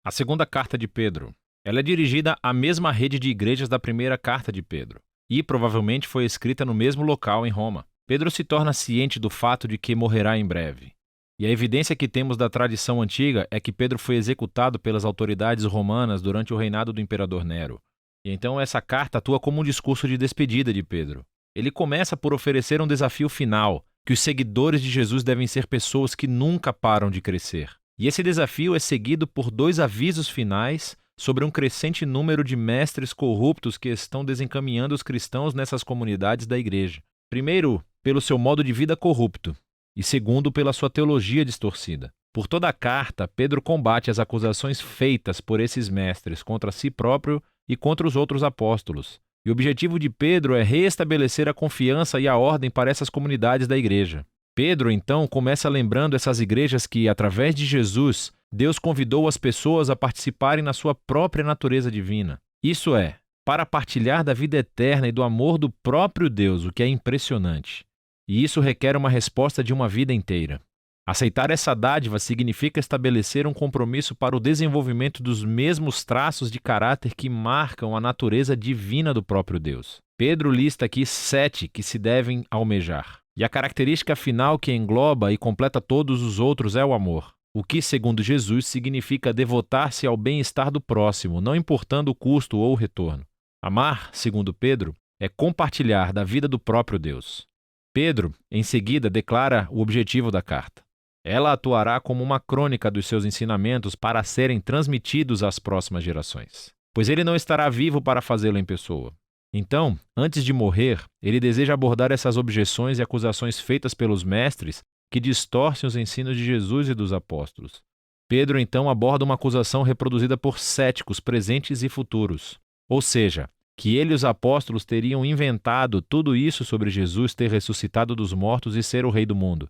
A segunda carta de Pedro. Ela é dirigida à mesma rede de igrejas da primeira carta de Pedro, e provavelmente foi escrita no mesmo local em Roma. Pedro se torna ciente do fato de que morrerá em breve. E a evidência que temos da tradição antiga é que Pedro foi executado pelas autoridades romanas durante o reinado do imperador Nero. E então essa carta atua como um discurso de despedida de Pedro. Ele começa por oferecer um desafio final, que os seguidores de Jesus devem ser pessoas que nunca param de crescer. E esse desafio é seguido por dois avisos finais sobre um crescente número de mestres corruptos que estão desencaminhando os cristãos nessas comunidades da igreja. Primeiro, pelo seu modo de vida corrupto, e segundo, pela sua teologia distorcida. Por toda a carta, Pedro combate as acusações feitas por esses mestres contra si próprio e contra os outros apóstolos. E o objetivo de Pedro é reestabelecer a confiança e a ordem para essas comunidades da igreja. Pedro, então, começa lembrando essas igrejas que, através de Jesus, Deus convidou as pessoas a participarem na sua própria natureza divina. Isso é, para partilhar da vida eterna e do amor do próprio Deus, o que é impressionante. E isso requer uma resposta de uma vida inteira. Aceitar essa dádiva significa estabelecer um compromisso para o desenvolvimento dos mesmos traços de caráter que marcam a natureza divina do próprio Deus. Pedro lista aqui 7 que se devem almejar. E a característica final que engloba e completa todos os outros é o amor. O que, segundo Jesus, significa devotar-se ao bem-estar do próximo, não importando o custo ou o retorno. Amar, segundo Pedro, é compartilhar da vida do próprio Deus. Pedro, em seguida, declara o objetivo da carta. Ela atuará como uma crônica dos seus ensinamentos para serem transmitidos às próximas gerações, pois ele não estará vivo para fazê-lo em pessoa. Então, antes de morrer, ele deseja abordar essas objeções e acusações feitas pelos mestres que distorcem os ensinos de Jesus e dos apóstolos. Pedro, então, aborda uma acusação reproduzida por céticos presentes e futuros, ou seja, que ele e os apóstolos teriam inventado tudo isso sobre Jesus ter ressuscitado dos mortos e ser o rei do mundo.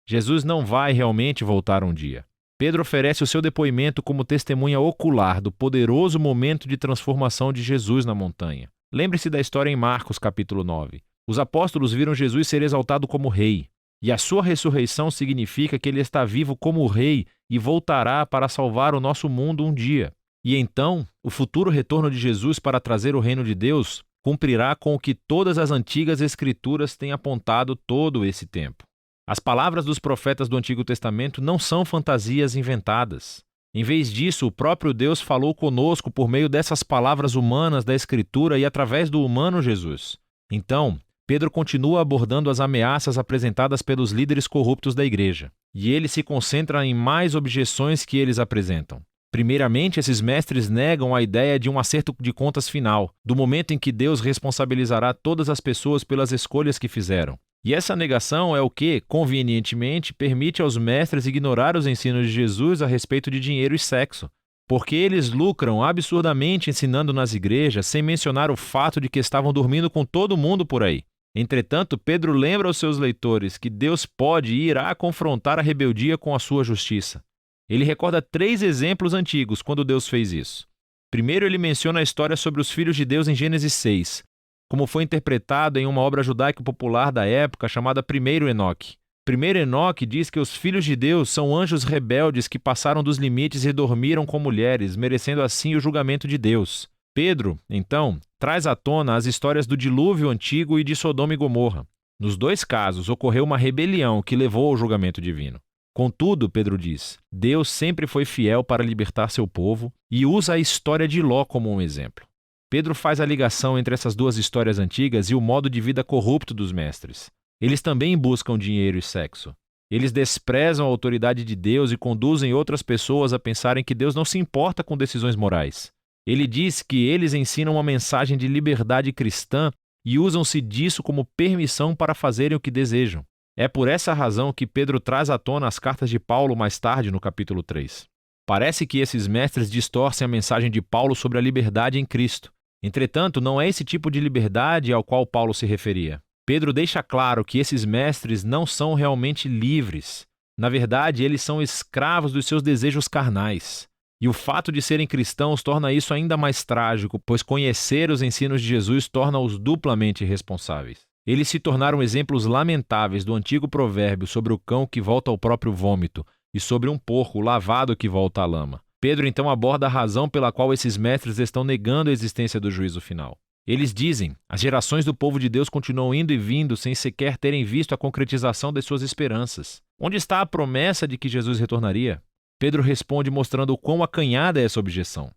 Jesus não vai realmente voltar um dia. Pedro oferece o seu depoimento como testemunha ocular do poderoso momento de transformação de Jesus na montanha. Lembre-se da história em Marcos, capítulo 9. Os apóstolos viram Jesus ser exaltado como rei, e a sua ressurreição significa que ele está vivo como rei e voltará para salvar o nosso mundo um dia. E então, o futuro retorno de Jesus para trazer o reino de Deus cumprirá com o que todas as antigas escrituras têm apontado todo esse tempo. As palavras dos profetas do Antigo Testamento não são fantasias inventadas. Em vez disso, o próprio Deus falou conosco por meio dessas palavras humanas da Escritura e através do humano Jesus. Então, Pedro continua abordando as ameaças apresentadas pelos líderes corruptos da igreja, e ele se concentra em mais objeções que eles apresentam. Primeiramente, esses mestres negam a ideia de um acerto de contas final, do momento em que Deus responsabilizará todas as pessoas pelas escolhas que fizeram. E essa negação é o que, convenientemente, permite aos mestres ignorar os ensinos de Jesus a respeito de dinheiro e sexo, porque eles lucram absurdamente ensinando nas igrejas sem mencionar o fato de que estavam dormindo com todo mundo por aí. Entretanto, Pedro lembra aos seus leitores que Deus pode e irá confrontar a rebeldia com a sua justiça. Ele recorda 3 exemplos antigos quando Deus fez isso. Primeiro, ele menciona a história sobre os filhos de Deus em Gênesis 6, como foi interpretado em uma obra judaica popular da época chamada Primeiro Enoque. Primeiro Enoque diz que os filhos de Deus são anjos rebeldes que passaram dos limites e dormiram com mulheres, merecendo assim o julgamento de Deus. Pedro, então, traz à tona as histórias do dilúvio antigo e de Sodoma e Gomorra. Nos 2 casos, ocorreu uma rebelião que levou ao julgamento divino. Contudo, Pedro diz, Deus sempre foi fiel para libertar seu povo e usa a história de Ló como um exemplo. Pedro faz a ligação entre essas 2 histórias antigas e o modo de vida corrupto dos mestres. Eles também buscam dinheiro e sexo. Eles desprezam a autoridade de Deus e conduzem outras pessoas a pensarem que Deus não se importa com decisões morais. Ele diz que eles ensinam uma mensagem de liberdade cristã e usam-se disso como permissão para fazerem o que desejam. É por essa razão que Pedro traz à tona as cartas de Paulo mais tarde no capítulo 3. Parece que esses mestres distorcem a mensagem de Paulo sobre a liberdade em Cristo. Entretanto, não é esse tipo de liberdade ao qual Paulo se referia. Pedro deixa claro que esses mestres não são realmente livres. Na verdade, eles são escravos dos seus desejos carnais. E o fato de serem cristãos torna isso ainda mais trágico, pois conhecer os ensinos de Jesus torna-os duplamente responsáveis. Eles se tornaram exemplos lamentáveis do antigo provérbio sobre o cão que volta ao próprio vômito e sobre um porco lavado que volta à lama. Pedro então aborda a razão pela qual esses mestres estão negando a existência do juízo final. Eles dizem: as gerações do povo de Deus continuam indo e vindo sem sequer terem visto a concretização das suas esperanças. Onde está a promessa de que Jesus retornaria? Pedro responde mostrando o quão acanhada é essa objeção.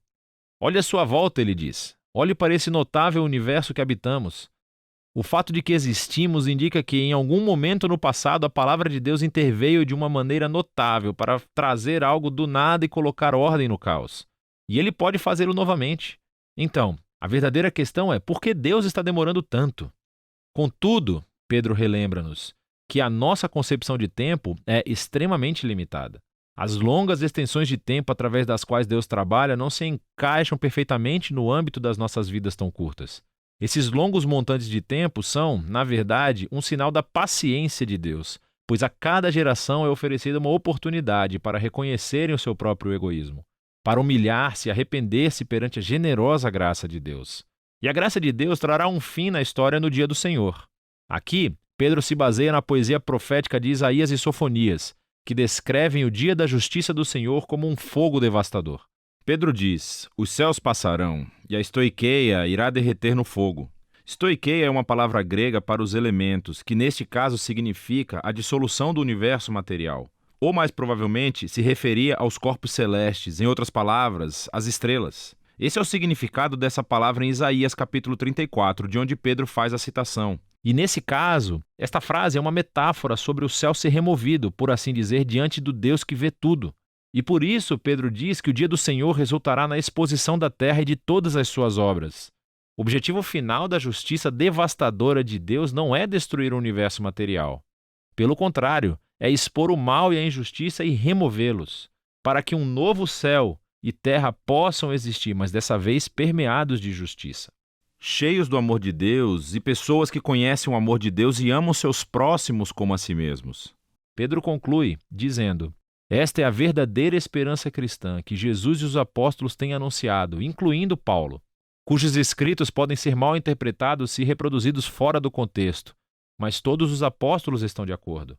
Olhe à sua volta, ele diz. Olhe para esse notável universo que habitamos. O fato de que existimos indica que em algum momento no passado a palavra de Deus interveio de uma maneira notável para trazer algo do nada e colocar ordem no caos. E ele pode fazê-lo novamente. Então, a verdadeira questão é por que Deus está demorando tanto? Contudo, Pedro relembra-nos que a nossa concepção de tempo é extremamente limitada. As longas extensões de tempo através das quais Deus trabalha não se encaixam perfeitamente no âmbito das nossas vidas tão curtas. Esses longos montantes de tempo são, na verdade, um sinal da paciência de Deus, pois a cada geração é oferecida uma oportunidade para reconhecerem o seu próprio egoísmo, para humilhar-se e arrepender-se perante a generosa graça de Deus. E a graça de Deus trará um fim na história no dia do Senhor. Aqui, Pedro se baseia na poesia profética de Isaías e Sofonias, que descrevem o dia da justiça do Senhor como um fogo devastador. Pedro diz: os céus passarão, e a estoiqueia irá derreter no fogo. Estoiqueia é uma palavra grega para os elementos, que neste caso significa a dissolução do universo material. Ou mais provavelmente se referia aos corpos celestes, em outras palavras, às estrelas. Esse é o significado dessa palavra em Isaías capítulo 34, de onde Pedro faz a citação. E nesse caso, esta frase é uma metáfora sobre o céu ser removido, por assim dizer, diante do Deus que vê tudo. E por isso, Pedro diz que o dia do Senhor resultará na exposição da terra e de todas as suas obras. O objetivo final da justiça devastadora de Deus não é destruir o universo material. Pelo contrário, é expor o mal e a injustiça e removê-los, para que um novo céu e terra possam existir, mas dessa vez permeados de justiça. Cheios do amor de Deus e pessoas que conhecem o amor de Deus e amam seus próximos como a si mesmos. Pedro conclui, dizendo: esta é a verdadeira esperança cristã que Jesus e os apóstolos têm anunciado, incluindo Paulo, cujos escritos podem ser mal interpretados se reproduzidos fora do contexto, mas todos os apóstolos estão de acordo.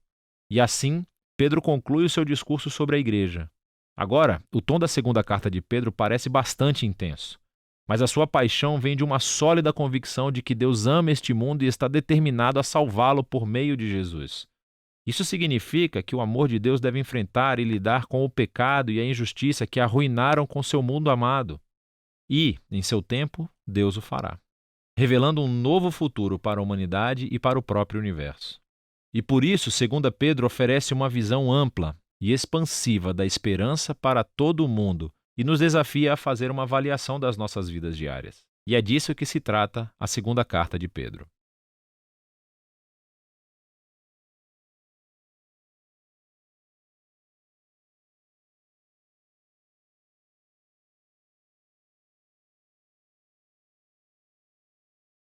E assim, Pedro conclui o seu discurso sobre a igreja. Agora, o tom da segunda carta de Pedro parece bastante intenso, mas a sua paixão vem de uma sólida convicção de que Deus ama este mundo e está determinado a salvá-lo por meio de Jesus. Isso significa que o amor de Deus deve enfrentar e lidar com o pecado e a injustiça que arruinaram com seu mundo amado. E, em seu tempo, Deus o fará, revelando um novo futuro para a humanidade e para o próprio universo. E por isso, 2 Pedro oferece uma visão ampla e expansiva da esperança para todo o mundo e nos desafia a fazer uma avaliação das nossas vidas diárias. E é disso que se trata a segunda carta de Pedro.